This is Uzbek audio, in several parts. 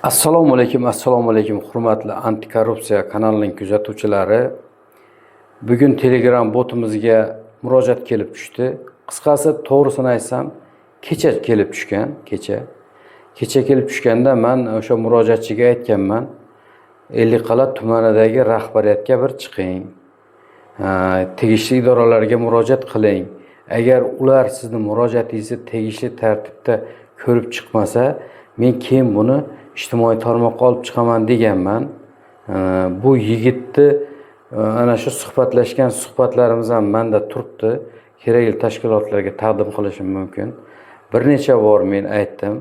Assalomu alaykum, hurmatli antikorrupsiya kanalining kuzatuvchilari. Bugun Telegram botimizga murojaat kelib tushdi. Qisqasi, to'g'risini aytsam, kecha kelib tushgan, kecha kelib tushganda men o'sha murojaatchiga aytganman, Ellikqal'a tumanidagi rahbariyatga bir chiqing. Tegishli idoralarga murojaat qiling. Agar ular sizning murojaatingizni tegishli tartibda ko'rib chiqmasa, men keyin buni ijtimoiy tarmoqqa olib chiqaman deganman. Bu yigitni ana shu suhbatlashgan suhbatlarimiz ham menda turibdi. Kerakli tashkilotlarga taqdim qilishim mumkin. Bir necha bor men aytdim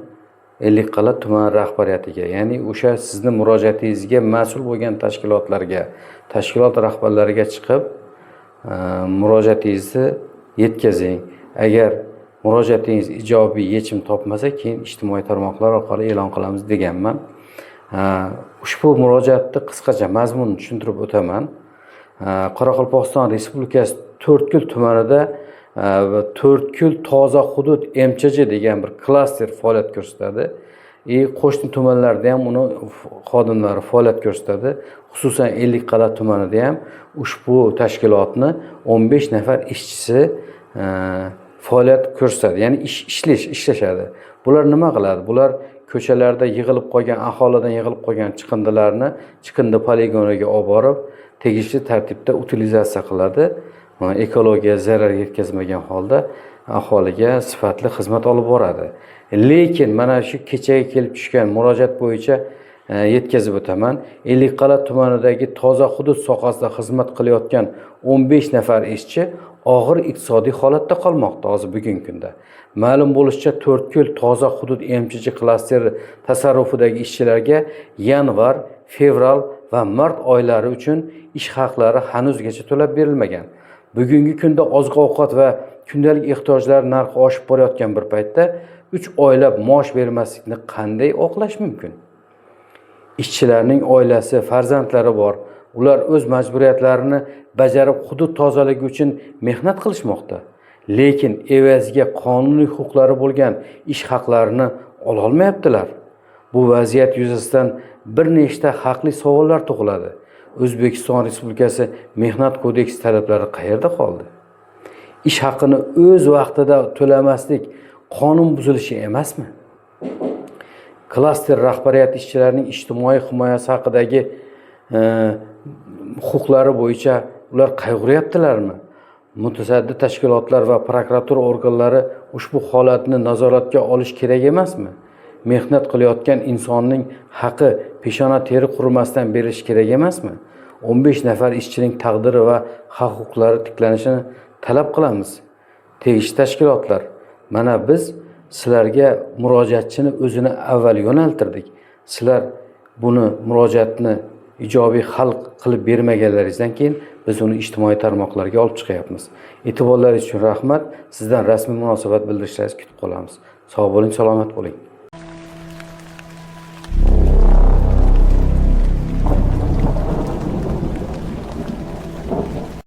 Ellikqal'a tuman rahbariyatiga, ya'ni o'sha sizning murojaatingizga mas'ul bo'lgan tashkilot rahbarlariga chiqib murojaatingizni yetkazing. Agar murojaatingiz ijobiy yechim topmasa, keyin ijtimoiy tarmoqlar orqali e'lon qilamiz deganman. Ushbu murojaatni qisqacha mazmunini tushuntirib o'taman. Qoraqalpog'iston Respublikasi To'rtko'l tumanida To'rtko'l toza hudud MCJ degan bir klaster faoliyat ko'rsatadi. Qo'shni tumanlarda ham uni xodimlari faoliyat ko'rsatadi. Xususan Ellikqal'a tumanida ham ushbu tashkilotni 15 nafar ishchisi faoliyat ko'rsatadi, ya'ni ishlashadi. Bular nima qiladi? Bular ko'chalarda yig'ilib qolgan, aholidan yig'ilib qolgan chiqindilarni chiqindi poligoniga olib borib, tegishli tartibda utilizatsiya qiladi. Ekologiyaga zarar yetkazmagan holda aholiga sifatli xizmat olib boradi. Lekin mana shu kechaga kelib tushgan murojaat bo'yicha yetkazib o'taman. Ellikqal'a tumanidagi toza hudud sohasida xizmat qilayotgan 15 nafar ishchi og'ir iqtisodiy holatda qolmoqda hozir bugungi kunda. Ma'lum bo'lishicha, To'rtko'l toza hudud MCJ klasteri tasarrufidagi ishchilarga yanvar, fevral va mart oylari uchun ish haqlari hanuzgacha to'lab berilmagan. Bugungi kunda oziq-ovqat va kundalik ehtiyojlar narxi oshib borayotgan bir paytda 3 oylab maosh bermaslikni qanday oqlash mumkin? Ishchilarning oilasi, farzandlari bor. Ular o'z majburiyatlarini bajarib hudud tozaligi uchun mehnat qilishmoqda. Lekin evaziga qonuniy huquqlari bo'lgan ish haqlarini ola olmayaptilar. Bu vaziyat yuzasidan bir nechta haqli savollar tug'iladi. O'zbekiston Respublikasi Mehnat kodeksi talablari qayerda qoldi? Ish haqini o'z vaqtida to'lamaslik qonun buzilishi emasmi? Klaster rahbariyat ishchilarning ijtimoiy himoyasi haqidagi huquqlari bo'yicha ular qayg'uryaptilarmi? Mutasaddi tashkilotlar va prokuratura organlari ushbu holatni nazoratga olish kerak emasmi? Mehnat qilayotgan insonning haqqi peshona teri qurimasdan berish kerak emasmi? 15 nafar ishchining taqdiri va huquqlari tiklanishini talab qilamiz. Tegishli tashkilotlar, mana biz sizlarga murojaatchini o'zini avval yo'naltirdik. Sizlar buni murojaatni ijobiy hal qilib bermaganlaringizdan keyin biz uni ijtimoiy tarmoqlarga olib chiqyapmiz. E'tiborlaringiz uchun rahmat. Sizdan rasmiy munosabat bildirishlaringizni kutib qolamiz. Sog' bo'ling, salomat bo'ling.